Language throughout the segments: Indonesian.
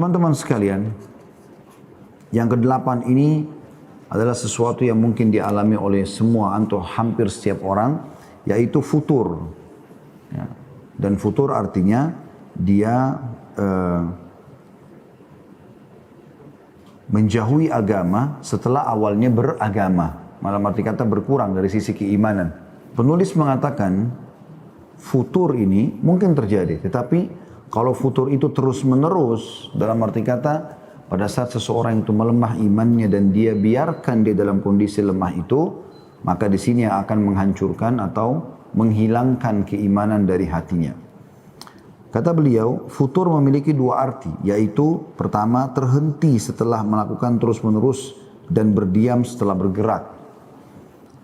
Teman-teman sekalian, yang kedelapan ini adalah sesuatu yang mungkin dialami oleh semua atau hampir setiap orang, yaitu futur. Ya. Dan futur artinya dia menjauhi agama setelah awalnya beragama. Malam arti kata berkurang dari sisi keimanan. Penulis mengatakan futur ini mungkin terjadi, tetapi kalau futur itu terus menerus, dalam arti kata pada saat seseorang itu melemah imannya dan dia biarkan dia dalam kondisi lemah itu, maka di sini yang akan menghancurkan atau menghilangkan keimanan dari hatinya. Kata beliau, futur memiliki dua arti, yaitu pertama terhenti setelah melakukan terus menerus dan berdiam setelah bergerak.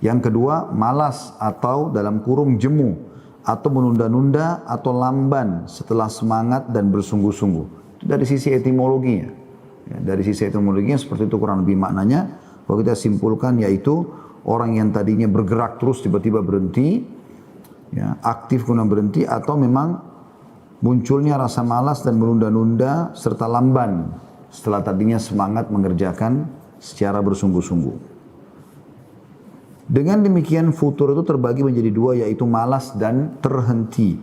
Yang kedua malas atau dalam kurung jemu, atau menunda-nunda atau lamban setelah semangat dan bersungguh-sungguh. Itu dari sisi etimologinya. Ya, dari sisi etimologinya seperti itu kurang lebih maknanya. Kalau kita simpulkan yaitu orang yang tadinya bergerak terus tiba-tiba berhenti, ya, aktif kemudian berhenti, atau memang munculnya rasa malas dan menunda-nunda serta lamban setelah tadinya semangat mengerjakan secara bersungguh-sungguh. Dengan demikian futur itu terbagi menjadi dua, yaitu malas dan terhenti.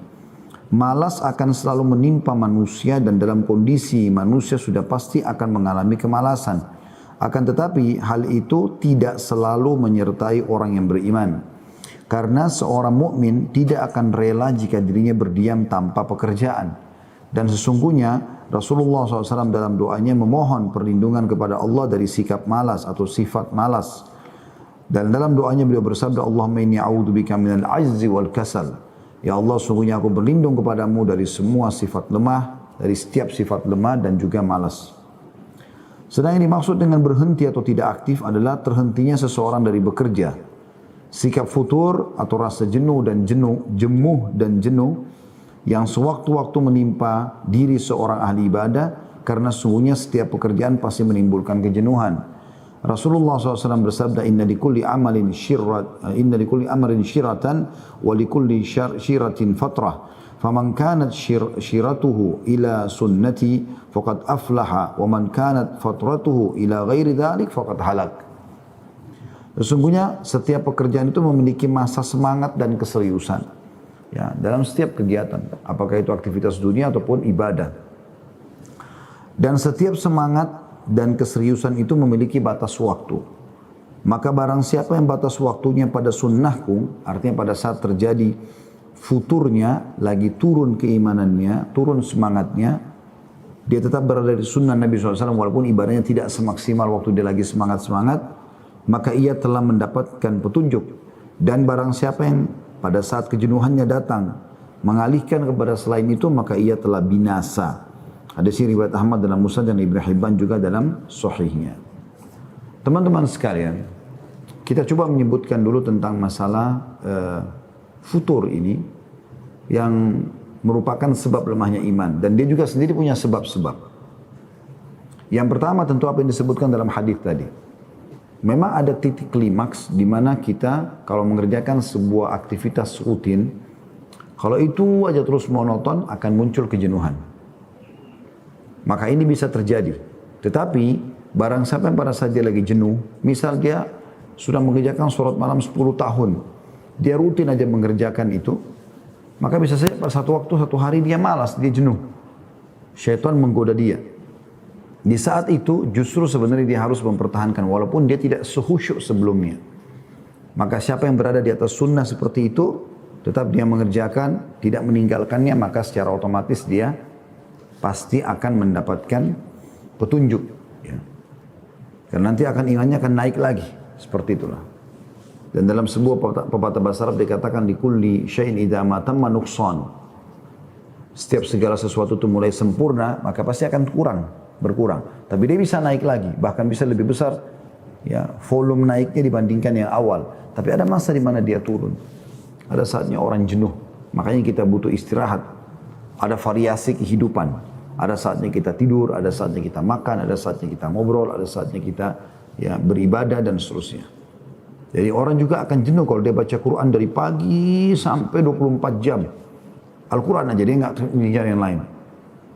Malas akan selalu menimpa manusia dan dalam kondisi manusia sudah pasti akan mengalami kemalasan. Akan tetapi hal itu tidak selalu menyertai orang yang beriman. Karena seorang mukmin tidak akan rela jika dirinya berdiam tanpa pekerjaan. Dan sesungguhnya Rasulullah SAW dalam doanya memohon perlindungan kepada Allah dari sikap malas atau sifat malas. Dan dalam doanya beliau bersabda, Allahumma inni a'udzubika minal ajzi wal kasal. Ya Allah, sungguhnya aku berlindung kepadamu dari semua sifat lemah, dari setiap sifat lemah dan juga malas. Sedang yang dimaksud dengan berhenti atau tidak aktif adalah terhentinya seseorang dari bekerja. Sikap futur atau rasa jenuh dan jemuh dan jenuh yang sewaktu-waktu menimpa diri seorang ahli ibadah, karena sungguhnya setiap pekerjaan pasti menimbulkan kejenuhan. Rasulullah SAW bersabda, inna likulli amalin syiratan wa likulli syiratin fatrah. Faman kanat syiratuhu ila sunnati faqad aflaha wa man kanat fatratuhu ila ghairi dhalik faqad halak. Sesungguhnya setiap pekerjaan itu memiliki masa semangat dan keseriusan. Ya, dalam setiap kegiatan, apakah itu aktivitas dunia ataupun ibadah. Dan setiap semangat dan keseriusan itu memiliki batas waktu. Maka barang siapa yang batas waktunya pada sunnahku, artinya pada saat terjadi futurnya, lagi turun keimanannya, turun semangatnya, dia tetap berada di sunnah Nabi SAW walaupun ibadahnya tidak semaksimal waktu dia lagi semangat-semangat, maka ia telah mendapatkan petunjuk. Dan barang siapa yang pada saat kejenuhannya datang mengalihkan kepada selain itu, maka ia telah binasa. Ada riwayat Ahmad dalam Musnad dan Ibnu Hibban juga dalam Sahihnya. Teman-teman sekalian, kita coba menyebutkan dulu tentang masalah futur ini yang merupakan sebab lemahnya iman, dan dia juga sendiri punya sebab-sebab. Yang pertama tentu apa yang disebutkan dalam hadis tadi. Memang ada titik klimaks di mana kita kalau mengerjakan sebuah aktivitas rutin, kalau itu aja terus monoton akan muncul kejenuhan. Maka ini bisa terjadi. Tetapi barang siapa yang pada saat dia lagi jenuh, misal dia sudah mengerjakan sholat malam 10 tahun, dia rutin aja mengerjakan itu, maka bisa saja pada satu waktu, satu hari dia malas, dia jenuh. Syaitan menggoda dia. Di saat itu justru sebenarnya dia harus mempertahankan walaupun dia tidak sehusyuk sebelumnya. Maka siapa yang berada di atas sunnah seperti itu, tetap dia mengerjakan, tidak meninggalkannya, maka secara otomatis dia pasti akan mendapatkan petunjuk. Ya. Karena nanti imannya akan naik lagi. Seperti itulah. Dan dalam sebuah pepatah bahasa Arab dikatakan, likulli syai'in idza ma tamma nuqsan. Setiap segala sesuatu itu mulai sempurna, maka pasti akan berkurang. Tapi dia bisa naik lagi, bahkan bisa lebih besar, ya, volume naiknya dibandingkan yang awal. Tapi ada masa di mana dia turun. Ada saatnya orang jenuh. Makanya kita butuh istirahat. Ada variasi kehidupan. Ada saatnya kita tidur, ada saatnya kita makan, ada saatnya kita ngobrol, ada saatnya kita beribadah dan seterusnya. Jadi orang juga akan jenuh kalau dia baca Quran dari pagi sampai 24 jam. Al-Quran aja, dia nggak ngejar yang lain.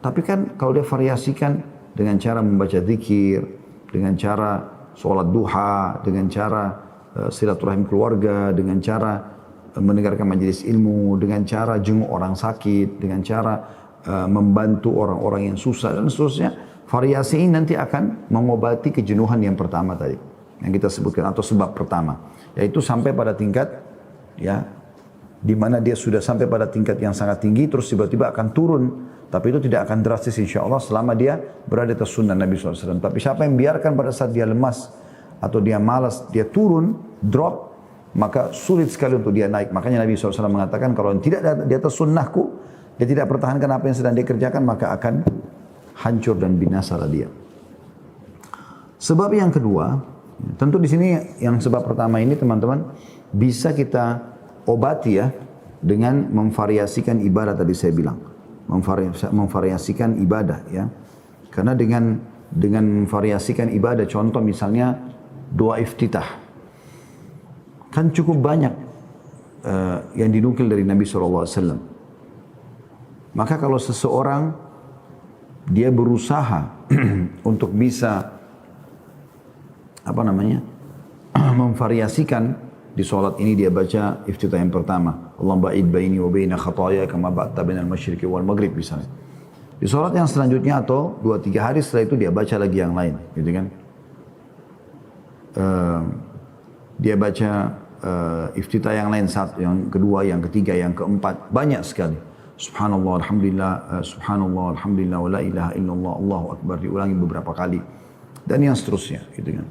Tapi kan kalau dia variasikan, dengan cara membaca zikir, dengan cara sholat duha, dengan cara silaturahim keluarga, dengan cara mendengarkan majelis ilmu, dengan cara jenguk orang sakit, dengan cara membantu orang-orang yang susah dan seterusnya. Variasi ini nanti akan mengobati kejenuhan yang pertama tadi, yang kita sebutkan atau sebab pertama, yaitu sampai pada tingkat ya di mana dia sudah sampai pada tingkat yang sangat tinggi, terus tiba-tiba akan turun. Tapi itu tidak akan drastis insya Allah selama dia berada di atas sunnah Nabi SAW. Tapi siapa yang biarkan pada saat dia lemas atau dia malas, dia turun, drop, maka sulit sekali untuk dia naik. Makanya Nabi SAW mengatakan kalau tidak di atas sunnahku, dia tidak pertahankan apa yang sedang dia kerjakan, maka akan hancur dan binasalah dia. Sebab yang kedua, tentu di sini yang sebab pertama ini teman-teman bisa kita obati ya dengan memvariasikan ibadah tadi saya bilang. Memvariasikan ibadah ya. Karena dengan memvariasikan ibadah, contoh misalnya doa iftitah. Kan cukup banyak yang dinukil dari Nabi SAW. Maka kalau seseorang dia berusaha untuk bisa memvariasikan di sholat ini, dia baca iftitah yang pertama, Allahumma ba'id baini wa baina khataya kama ba'adta bainal masyriqi wal maghrib misalnya. Di sholat yang selanjutnya atau 2-3 hari setelah itu dia baca lagi yang lain, gitu kan? Dia baca iftitah yang lain, yang kedua, yang ketiga, yang keempat, banyak sekali. Subhanallah, alhamdulillah, wa la ilaha illallah, Allahu akbar, diulangi beberapa kali. Dan yang seterusnya, gitu kan.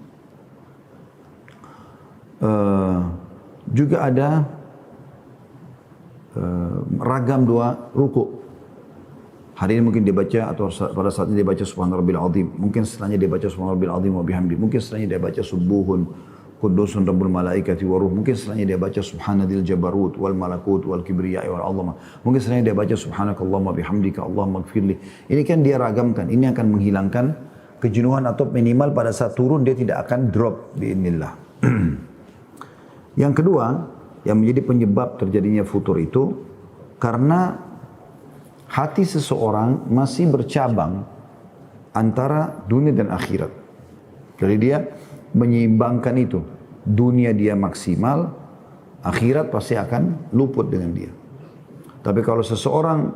Juga ada ragam doa ruku. Hari ini mungkin dia baca, atau pada saat ini dia baca Subhana Rabbil Azim. Mungkin setelahnya dia baca Subhana Rabbil Azim wa bihamdi. Mungkin setelahnya dia baca Subuhun Qudusun Rabbul Malaikati wa Ruh. Mungkin setelahnya dia baca Subhanadil Jabarut wal Malakut wal Kibriyai wal Azamah. Mungkin setelahnya dia baca Subhanakallahumma bihamdika Allahumma gfirli. Ini kan dia ragamkan. Ini akan menghilangkan kejenuhan atau minimal pada saat turun dia tidak akan drop biidznillah. Yang kedua, yang menjadi penyebab terjadinya futur itu karena hati seseorang masih bercabang antara dunia dan akhirat. Jadi dia menyeimbangkan itu. Dunia dia maksimal, akhirat pasti akan luput dengan dia. Tapi kalau seseorang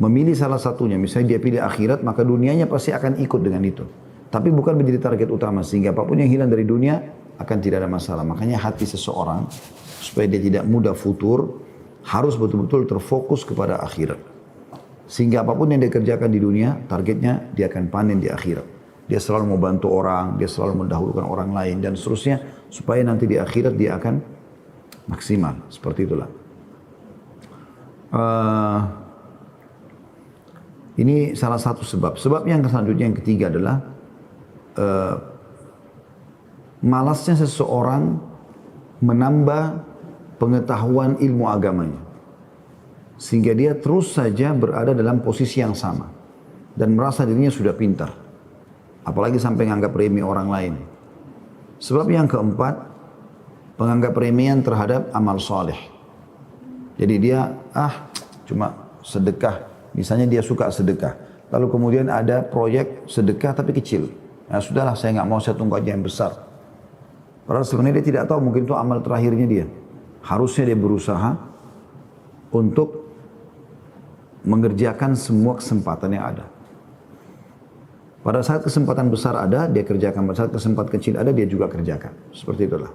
memilih salah satunya, misalnya dia pilih akhirat, maka dunianya pasti akan ikut dengan itu. Tapi bukan menjadi target utama, sehingga apapun yang hilang dari dunia akan tidak ada masalah. Makanya hati seseorang, supaya dia tidak mudah futur, harus betul-betul terfokus kepada akhirat. Sehingga apapun yang dia kerjakan di dunia, targetnya dia akan panen di akhirat. Dia selalu mau bantu orang, dia selalu mendahulukan orang lain, dan seterusnya, supaya nanti di akhirat dia akan maksimal. Seperti itulah. Ini salah satu sebab. Sebab yang selanjutnya, yang ketiga adalah malasnya seseorang menambah pengetahuan ilmu agamanya. Sehingga dia terus saja berada dalam posisi yang sama. Dan merasa dirinya sudah pintar. Apalagi sampai menganggap remeh orang lain. Sebab yang keempat, penganggap remehan terhadap amal soleh. Jadi dia, cuma sedekah. Misalnya dia suka sedekah. Lalu kemudian ada proyek sedekah tapi kecil. Ya sudahlah, saya nggak mau, saya tunggu aja yang besar. Padahal sebenarnya dia tidak tahu, mungkin itu amal terakhirnya dia. Harusnya dia berusaha untuk mengerjakan semua kesempatan yang ada. Pada saat kesempatan besar ada, dia kerjakan. Pada saat kesempatan kecil ada, dia juga kerjakan. Seperti itulah.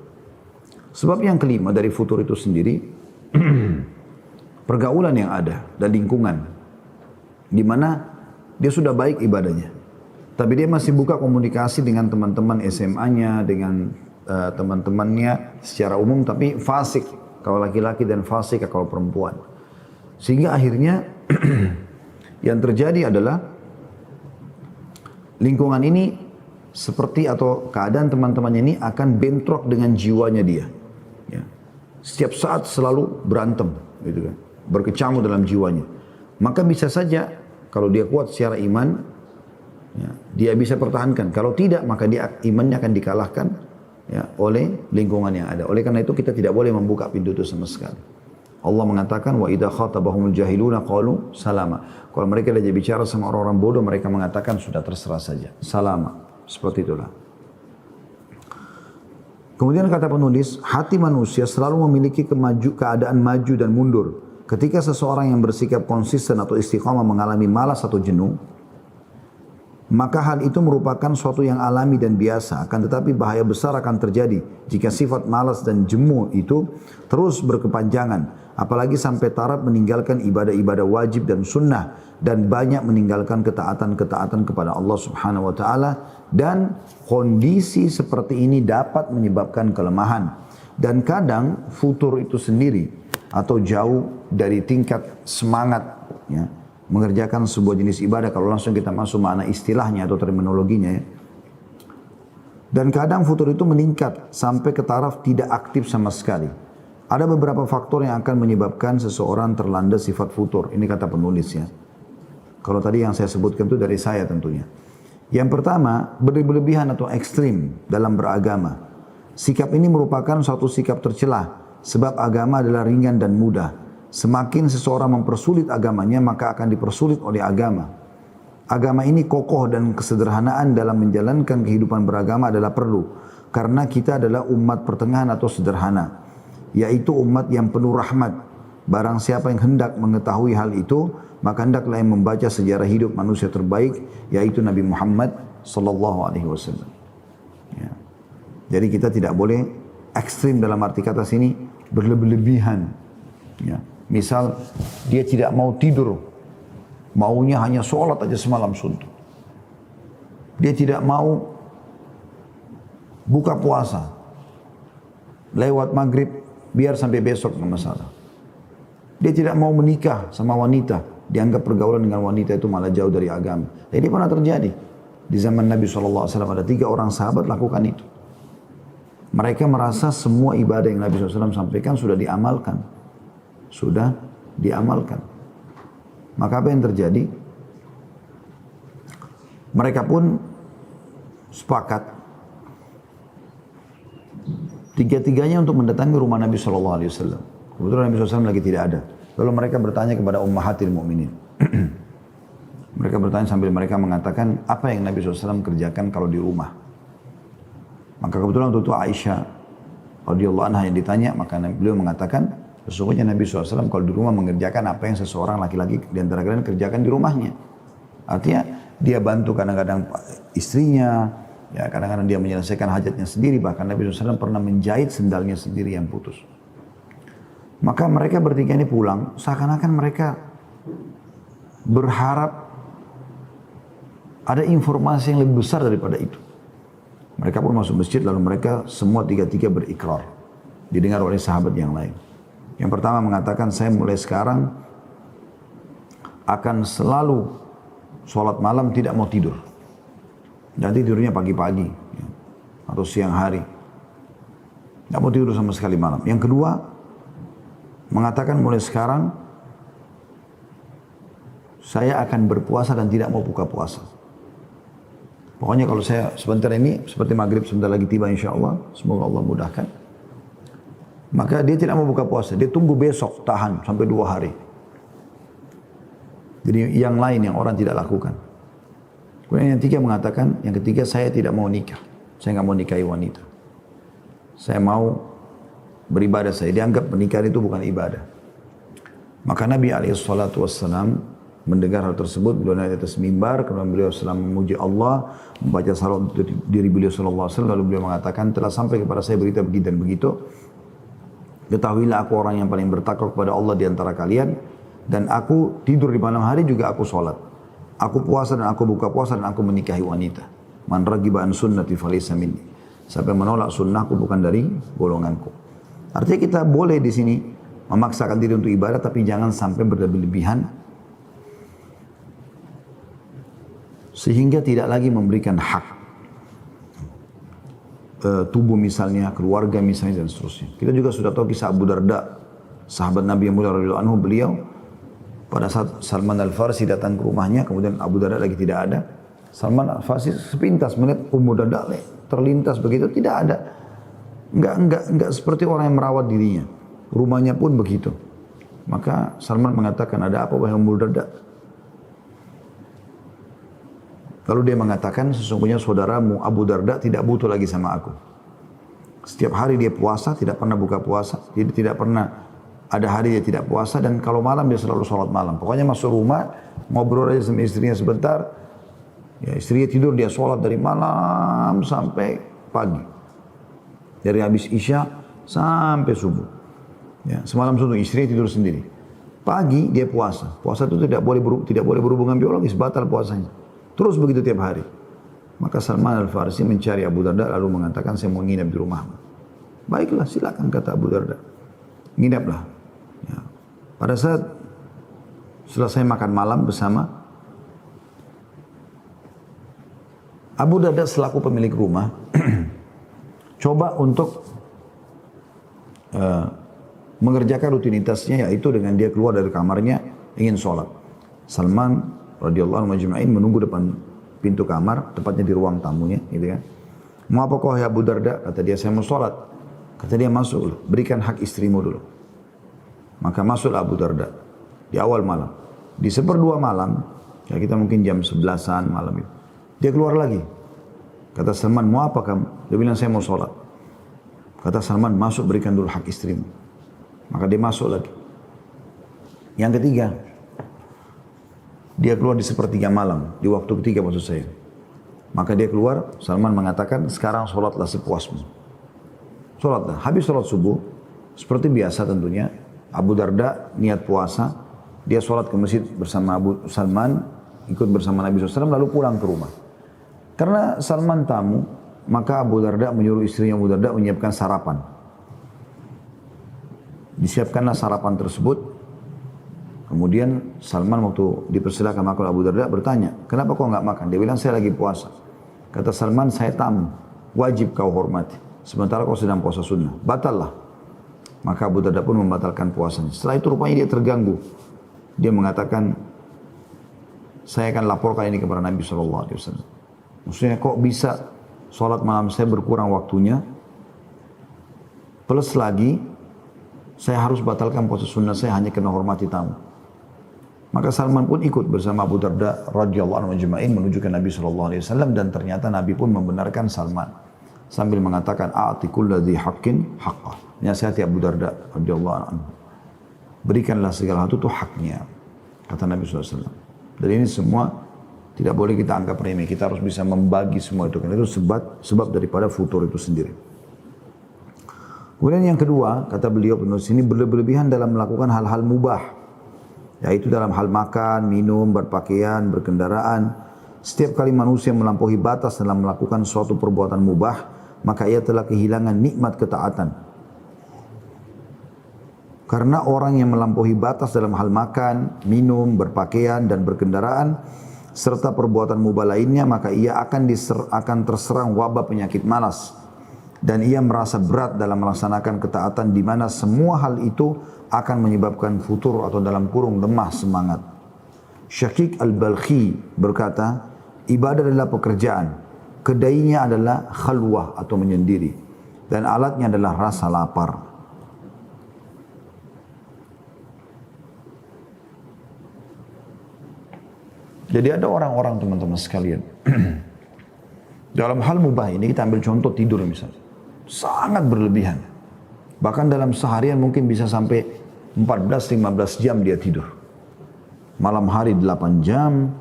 Sebab yang kelima dari futur itu sendiri, pergaulan yang ada dan lingkungan. Di mana dia sudah baik ibadahnya. Tapi dia masih buka komunikasi dengan teman-teman SMA-nya, dengan teman-temannya secara umum, tapi fasik kalau laki-laki dan fasik kalau perempuan. Sehingga akhirnya yang terjadi adalah lingkungan ini seperti atau keadaan teman-temannya ini akan bentrok dengan jiwanya dia. Ya. Setiap saat selalu berantem, gitu kan, berkecamuk dalam jiwanya. Maka bisa saja kalau dia kuat secara iman, ya, dia bisa pertahankan. Kalau tidak, maka dia imannya akan dikalahkan ya, oleh lingkungan yang ada. Oleh karena itu kita tidak boleh membuka pintu itu sama sekali. Allah mengatakan wa idza khatabahumul jahiluna qalu salama. Kalau mereka diajak bicara sama orang-orang bodoh, mereka mengatakan sudah terserah saja. Salama. Seperti itulah. Kemudian kata penulis, hati manusia selalu memiliki keadaan maju dan mundur. Ketika seseorang yang bersikap konsisten atau istiqamah mengalami malas atau jenuh, maka hal itu merupakan suatu yang alami dan biasa. Akan tetapi bahaya besar akan terjadi jika sifat malas dan jemu itu terus berkepanjangan. Apalagi sampai taraf meninggalkan ibadah-ibadah wajib dan sunnah. Dan banyak meninggalkan ketaatan-ketaatan kepada Allah subhanahu wa ta'ala. Dan kondisi seperti ini dapat menyebabkan kelemahan. Dan kadang futur itu sendiri atau jauh dari tingkat semangat, ya, mengerjakan sebuah jenis ibadah kalau langsung kita masuk makna istilahnya atau terminologinya, ya. Dan kadang futur itu meningkat sampai ke taraf tidak aktif sama sekali. Ada beberapa faktor yang akan menyebabkan seseorang terlanda sifat futur. Ini kata penulis, ya. Kalau tadi yang saya sebutkan itu dari saya tentunya. Yang pertama, berlebihan atau ekstrim dalam beragama. Sikap ini merupakan suatu sikap tercelah sebab agama adalah ringan dan mudah. Semakin seseorang mempersulit agamanya, maka akan dipersulit oleh agama. Agama ini kokoh dan kesederhanaan dalam menjalankan kehidupan beragama adalah perlu. Karena kita adalah umat pertengahan atau sederhana. Yaitu umat yang penuh rahmat. Barang siapa yang hendak mengetahui hal itu, maka hendaklah yang membaca sejarah hidup manusia terbaik, yaitu Nabi Muhammad sallallahu alaihi wasallam. Ya. Jadi kita tidak boleh ekstrim dalam arti kata sini, berlebihan. Ya. Misal dia tidak mau tidur, maunya hanya sholat aja semalam suntuk. Dia tidak mau buka puasa, lewat maghrib biar sampai besok nggak masalah. Dia tidak mau menikah sama wanita, dianggap pergaulan dengan wanita itu malah jauh dari agama. Ini pernah terjadi di zaman Nabi SAW. Ada 3 orang sahabat lakukan itu. Mereka merasa semua ibadah yang Nabi SAW sampaikan sudah diamalkan. Sudah diamalkan. Maka apa yang terjadi? Mereka pun sepakat tiga-tiganya untuk mendatangi rumah Nabi SAW. Kebetulan Nabi SAW lagi tidak ada. Lalu mereka bertanya kepada ummahatil mu'minin. Mereka bertanya sambil mereka mengatakan apa yang Nabi SAW kerjakan kalau di rumah. Maka kebetulan waktu itu Aisyah radhiyallahu anha yang ditanya, maka beliau mengatakan sesungguhnya Nabi SAW kalau di rumah mengerjakan apa yang seseorang laki-laki di antara kalian kerjakan di rumahnya. Artinya dia bantu kadang-kadang istrinya, ya kadang-kadang dia menyelesaikan hajatnya sendiri. Bahkan Nabi SAW pernah menjahit sendalnya sendiri yang putus. Maka mereka bertiga ini pulang, seakan-akan mereka berharap ada informasi yang lebih besar daripada itu. Mereka pun masuk masjid, lalu mereka semua tiga-tiga berikrar. Didengar oleh sahabat yang lain. Yang pertama mengatakan, saya mulai sekarang akan selalu sholat malam tidak mau tidur. Nanti tidurnya pagi-pagi ya, atau siang hari. Tidak mau tidur sama sekali malam. Yang kedua, mengatakan mulai sekarang saya akan berpuasa dan tidak mau buka puasa. Pokoknya kalau saya sebentar ini, seperti maghrib sebentar lagi tiba insya Allah, semoga Allah mudahkan. Maka dia tidak mau buka puasa, dia tunggu besok, tahan sampai 2 hari. Jadi yang lain yang orang tidak lakukan. Kemudian yang ketiga mengatakan, yang ketiga saya tidak mau nikah. Saya nggak mau nikahi wanita. Saya mau beribadah saja. Dianggap menikah itu bukan ibadah. Maka Nabi SAW mendengar hal tersebut, beliau naik atas mimbar, kemudian beliau sedang memuji Allah, membaca salawat untuk diri beliau SAW, lalu beliau mengatakan, telah sampai kepada saya berita begitu dan begitu. Ketahuilah aku orang yang paling bertakwa kepada Allah di antara kalian, dan aku tidur di malam hari juga aku sholat. Aku puasa dan aku buka puasa dan aku menikahi wanita. Man ragiba an sunnati falaysa minni. Siapa yang menolak sunnahku bukan dari golonganku. Artinya kita boleh di sini memaksakan diri untuk ibadah, tapi jangan sampai berlebihan sehingga tidak lagi memberikan hak tubuh misalnya, keluarga misalnya dan seterusnya. Kita juga sudah tahu kisah Abu Darda, sahabat Nabi yang mulia radhiyallahu anhu. Beliau pada saat Salman Al-Farsi datang ke rumahnya, kemudian Abu Darda lagi tidak ada. Salman Al-Farsi sepintas melihat Abu Darda terlintas begitu, tidak ada. Enggak seperti orang yang merawat dirinya. Rumahnya pun begitu. Maka Salman mengatakan, ada apa wahai Abu Darda? Lalu dia mengatakan, sesungguhnya saudaramu Abu Darda tidak butuh lagi sama aku. Setiap hari dia puasa, tidak pernah buka puasa, tidak pernah ada hari dia tidak puasa, dan kalau malam dia selalu sholat malam. Pokoknya masuk rumah, ngobrol aja sama istrinya sebentar, ya istrinya tidur, dia sholat dari malam sampai pagi. Dari habis Isya sampai subuh. Ya, semalam suntuk istrinya tidur sendiri. Pagi dia puasa. Puasa itu tidak boleh berhubungan biologis, batal puasanya. Terus begitu tiap hari. Maka Salman Al-Farisi mencari Abu Darda lalu mengatakan, saya mau nginap di rumahmu. Baiklah, silakan, kata Abu Darda. Nginaplah. Ya. Pada saat selesai makan malam bersama, Abu Darda selaku pemilik rumah coba untuk mengerjakan rutinitasnya, yaitu dengan dia keluar dari kamarnya ingin sholat. Salman radhiyallahu anhu majma'in menunggu depan pintu kamar, tepatnya di ruang tamunya, gitu kan. Mau apa kau ya Abu Darda? Kata dia, saya mau sholat. Kata dia, masuk, berikan hak istrimu dulu. Maka masuklah Abu Darda di awal malam. Di 1/2 malam, ya kita mungkin jam 11-an malam itu, dia keluar lagi. Kata Salman, mau apa kamu? Dia bilang, saya mau sholat. Kata Salman, masuk, berikan dulu hak istrimu. Maka dia masuk lagi. Yang ketiga, dia keluar di 1/3 malam, di waktu ketiga maksud saya. Maka dia keluar, Salman mengatakan, sekarang sholatlah sepuasmu. Sholatlah. Habis sholat subuh, seperti biasa tentunya, Abu Darda niat puasa, dia sholat ke masjid bersama Abu Salman, ikut bersama Nabi SAW, lalu pulang ke rumah. Karena Salman tamu, maka Abu Darda menyuruh istrinya Abu Darda menyiapkan sarapan. Disiapkanlah sarapan tersebut. Kemudian Salman waktu dipersilakan makan, Abu Darda bertanya, kenapa kau nggak makan? Dia bilang, saya lagi puasa. Kata Salman, saya tamu, wajib kau hormati. Sementara kau sedang puasa sunnah, batallah. Maka Abu Darda pun membatalkan puasanya. Setelah itu rupanya dia terganggu. Dia mengatakan, saya akan laporkan ini kepada Nabi SAW. Maksudnya kok bisa sholat malam saya berkurang waktunya, plus lagi saya harus batalkan puasa sunnah saya hanya karena hormati tamu. Maka Salman pun ikut bersama Abu Darda radhiyallahu anhu majma'in menuju ke Nabi SAW, dan ternyata Nabi pun membenarkan Salman sambil mengatakan, a'ti kulladzi haqqin haqqah. Nasihati Abu Darda radhiyallahu anhu, berikanlah segala sesuatu itu haknya, kata Nabi SAW. Dan ini semua tidak boleh kita anggap remeh, kita harus bisa membagi semua itu, karena itu sebab daripada futur itu sendiri. Kemudian yang kedua, kata beliau penulis ini, berlebihan dalam melakukan hal-hal mubah, yaitu dalam hal makan, minum, berpakaian, berkendaraan. Setiap kali manusia melampaui batas dalam melakukan suatu perbuatan mubah, maka ia telah kehilangan nikmat ketaatan. Karena orang yang melampaui batas dalam hal makan, minum, berpakaian, dan berkendaraan, serta perbuatan mubah lainnya, maka ia akan terserang wabah penyakit malas. Dan ia merasa berat dalam melaksanakan ketaatan, di mana semua hal itu akan menyebabkan futur atau dalam kurung lemah semangat. Syaqiq Al-Balkhi berkata, ibadah adalah pekerjaan, kedainya adalah khalwah atau menyendiri, dan alatnya adalah rasa lapar. Jadi ada orang-orang teman-teman sekalian, dalam hal mubah ini kita ambil contoh tidur misalnya, sangat berlebihan. Bahkan dalam seharian mungkin bisa sampai 14-15 jam dia tidur. Malam hari 8 jam,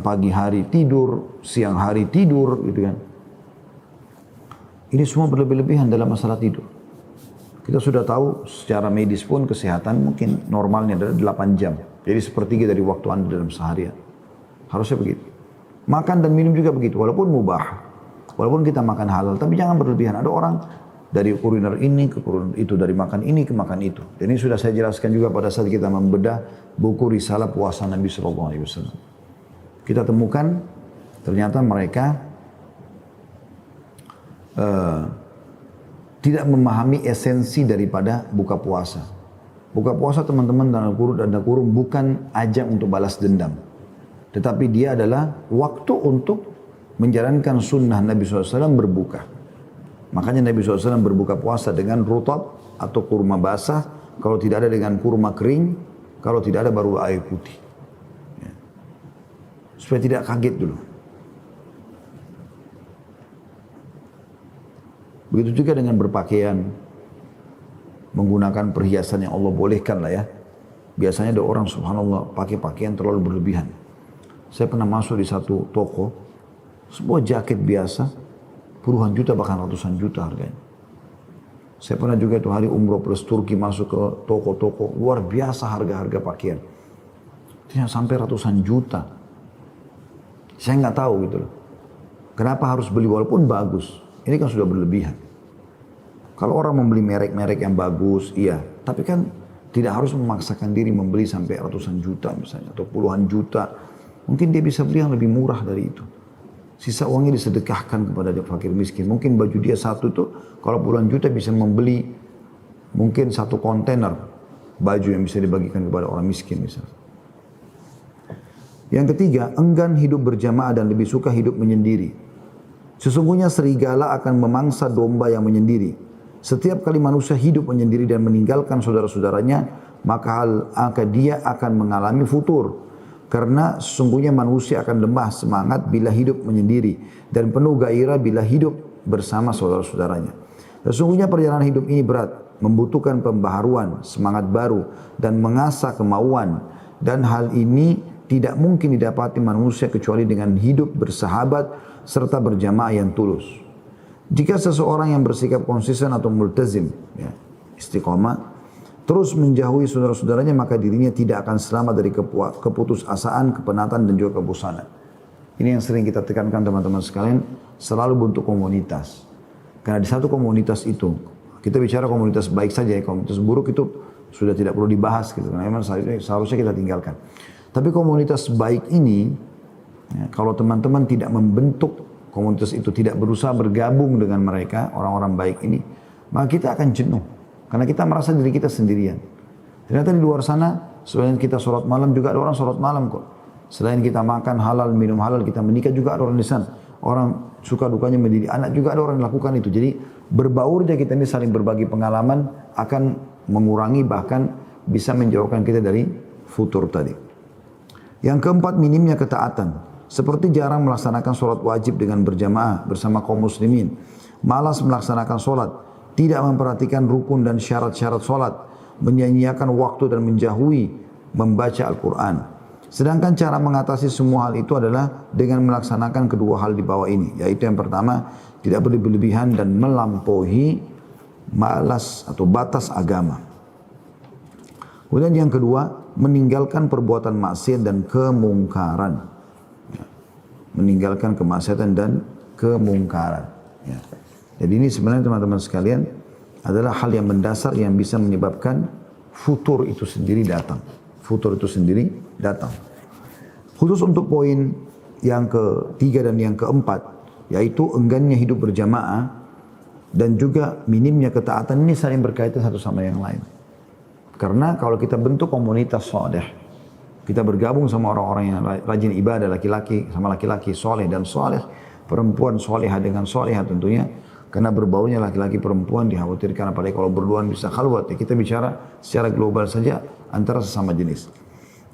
pagi hari tidur, siang hari tidur, gitu kan. Ini semua berlebih-lebihan dalam masalah tidur. Kita sudah tahu secara medis pun kesehatan mungkin normalnya adalah 8 jam. Jadi sepertiga dari waktu Anda dalam seharian. Harusnya begitu. Makan dan minum juga begitu, walaupun mubah. Walaupun kita makan halal, tapi jangan berlebihan. Ada orang dari kuliner ini ke kuliner itu, dari makan ini ke makan itu. Dan ini sudah saya jelaskan juga pada saat kita membedah buku Risalah Puasa Nabi SAW. Kita temukan ternyata mereka tidak memahami esensi daripada buka puasa. Buka puasa teman-teman dan kurung bukan ajang untuk balas dendam. Tetapi dia adalah waktu untuk menjalankan sunnah Nabi SAW berbuka. Makanya Nabi SAW berbuka puasa dengan rutab atau kurma basah kalau tidak ada dengan kurma kering, kalau tidak ada baru air putih. Ya. Supaya tidak kaget dulu. Begitu juga dengan berpakaian, menggunakan perhiasan yang Allah bolehkan lah ya. Biasanya ada orang subhanallah pakai pakaian terlalu berlebihan. Saya pernah masuk di satu toko, sebuah jaket biasa, puluhan juta bahkan ratusan juta harganya. Saya pernah juga itu hari umroh plus Turki masuk ke toko-toko, luar biasa harga-harga pakaian. Itu sampai ratusan juta. Saya nggak tahu gitu loh. Kenapa harus beli walaupun bagus? Ini kan sudah berlebihan. Kalau orang membeli merek-merek yang bagus, iya. Tapi kan tidak harus memaksakan diri membeli sampai ratusan juta misalnya, atau puluhan juta. Mungkin dia bisa beli yang lebih murah dari itu. Sisa uangnya disedekahkan kepada dia fakir miskin. Mungkin baju dia satu tuh, kalau puluhan juta bisa membeli mungkin satu kontainer baju yang bisa dibagikan kepada orang miskin misalnya. Yang ketiga, enggan hidup berjamaah dan lebih suka hidup menyendiri. Sesungguhnya serigala akan memangsa domba yang menyendiri. Setiap kali manusia hidup menyendiri dan meninggalkan saudara-saudaranya, maka dia akan mengalami futur. Karena sesungguhnya manusia akan lemah semangat bila hidup menyendiri dan penuh gairah bila hidup bersama saudara-saudaranya. Sesungguhnya perjalanan hidup ini berat, membutuhkan pembaharuan, semangat baru dan mengasah kemauan. Dan hal ini tidak mungkin didapati manusia kecuali dengan hidup bersahabat serta berjamaah yang tulus. Jika seseorang yang bersikap konsisten atau multazim, ya, istiqomah, terus menjauhi saudara-saudaranya, maka dirinya tidak akan selamat dari keputusasaan, kepenatan dan juga kebosanan. Ini yang sering kita tekankan teman-teman sekalian, selalu bentuk komunitas. Karena di satu komunitas itu, kita bicara komunitas baik saja ya, komunitas buruk itu sudah tidak perlu dibahas gitu. Karena memang seharusnya kita tinggalkan. Tapi komunitas baik ini, ya, kalau teman-teman tidak membentuk komunitas itu, tidak berusaha bergabung dengan mereka, orang-orang baik ini, maka kita akan jenuh. Karena kita merasa diri kita sendirian. Ternyata di luar sana, selain kita sholat malam juga ada orang sholat malam kok. Selain kita makan halal, minum halal, kita menikah juga ada orang di sana. Orang suka dukanya mendidik anak juga ada orang yang lakukan itu. Jadi berbaurnya kita ini saling berbagi pengalaman akan mengurangi bahkan bisa menjauhkan kita dari futur tadi. Yang keempat, minimnya ketaatan. Seperti jarang melaksanakan sholat wajib dengan berjamaah bersama kaum muslimin. Malas melaksanakan sholat. Tidak memperhatikan rukun dan syarat-syarat sholat. Menyanyiakan waktu dan menjauhi membaca Al-Quran. Sedangkan cara mengatasi semua hal itu adalah dengan melaksanakan kedua hal di bawah ini. Yaitu yang pertama, tidak berlebihan dan melampaui malas atau batas agama. Kemudian yang kedua, meninggalkan perbuatan maksiat dan kemungkaran. Meninggalkan kemaksiatan dan kemungkaran. Ya. Jadi ini sebenarnya teman-teman sekalian adalah hal yang mendasar yang bisa menyebabkan futur itu sendiri datang. Futur itu sendiri datang. Khusus untuk poin yang ketiga dan yang keempat, yaitu enggannya hidup berjamaah dan juga minimnya ketaatan, ini saling berkaitan satu sama yang lain. Karena kalau kita bentuk komunitas saleh, kita bergabung sama orang-orang yang rajin ibadah, laki-laki sama laki-laki soleh dan soleh, perempuan soleha dengan soleha tentunya, karena berbaunya laki-laki perempuan dikhawatirkan apalagi kalau berduaan bisa khalwat. Ya, kita bicara secara global saja antara sesama jenis.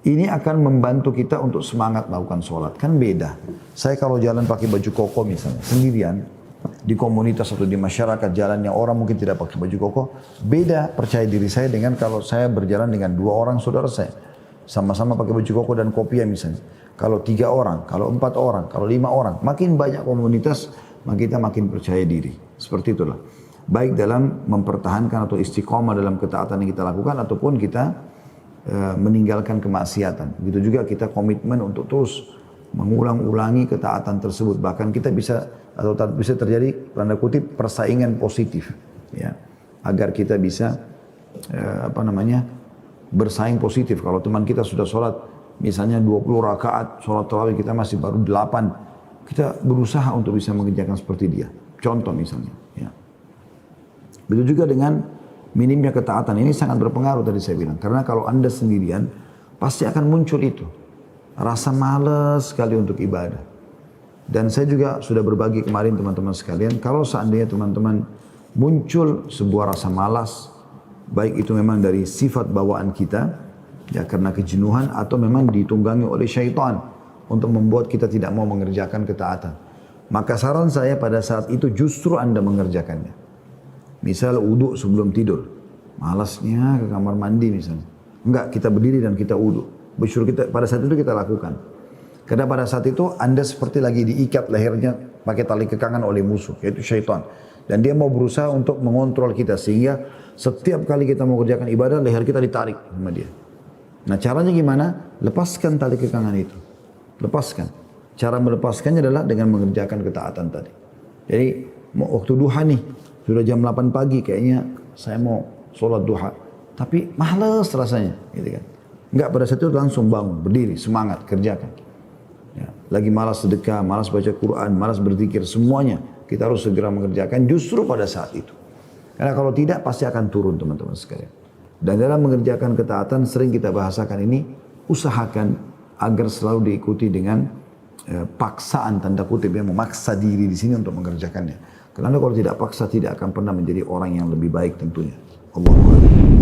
Ini akan membantu kita untuk semangat melakukan sholat. Kan beda. Saya kalau jalan pakai baju koko misalnya, sendirian, di komunitas atau di masyarakat jalannya orang mungkin tidak pakai baju koko, beda percaya diri saya dengan kalau saya berjalan dengan dua orang saudara saya. Sama-sama pakai baju koko dan kopiah misalnya. Kalau 3 orang, kalau 4 orang, kalau 5 orang, makin banyak komunitas, maka kita makin percaya diri. Seperti itulah. Baik dalam mempertahankan atau istiqomah dalam ketaatan yang kita lakukan, ataupun kita meninggalkan kemaksiatan. Begitu juga kita komitmen untuk terus mengulang-ulangi ketaatan tersebut. Bahkan kita bisa atau bisa terjadi tanda kutip persaingan positif, ya, agar kita bisa bersaing positif. Kalau teman kita sudah sholat misalnya 20 rakaat, sholat tarawih kita masih baru 8, kita berusaha untuk bisa mengerjakan seperti dia. Contoh misalnya. Ya. Begitu juga dengan minimnya ketaatan. Ini sangat berpengaruh tadi saya bilang. Karena kalau Anda sendirian, pasti akan muncul itu. Rasa malas sekali untuk ibadah. Dan saya juga sudah berbagi kemarin teman-teman sekalian, kalau seandainya teman-teman muncul sebuah rasa malas, baik itu memang dari sifat bawaan kita, ya karena kejenuhan, atau memang ditunggangi oleh syaitan untuk membuat kita tidak mau mengerjakan ketaatan. Maka saran saya pada saat itu justru Anda mengerjakannya. Misal wudu sebelum tidur, malasnya ke kamar mandi misalnya. Enggak, kita berdiri dan kita wudu. Bersyukur kita pada saat itu kita lakukan. Karena pada saat itu Anda seperti lagi diikat lehernya pakai tali kekangan oleh musuh, yaitu syaitan. Dan dia mau berusaha untuk mengontrol kita sehingga setiap kali kita mau kerjakan ibadah, leher kita ditarik sama dia. Nah caranya gimana? Lepaskan tali kekangan itu. Lepaskan. Cara melepaskannya adalah dengan mengerjakan ketaatan tadi. Jadi waktu duha nih, sudah jam 8 pagi kayaknya saya mau sholat duha. Tapi malas rasanya, gitu kan. Enggak, pada saat itu langsung bangun, berdiri, semangat, kerjakan. Ya, lagi malas sedekah, malas baca Quran, malas berzikir, semuanya kita harus segera mengerjakan justru pada saat itu. Karena kalau tidak pasti akan turun teman-teman sekalian. Dan dalam mengerjakan ketaatan sering kita bahasakan ini, usahakan agar selalu diikuti dengan paksaan tanda kutip, yang memaksa diri di sini untuk mengerjakannya. Karena kalau tidak paksa tidak akan pernah menjadi orang yang lebih baik tentunya. Allahu Akbar.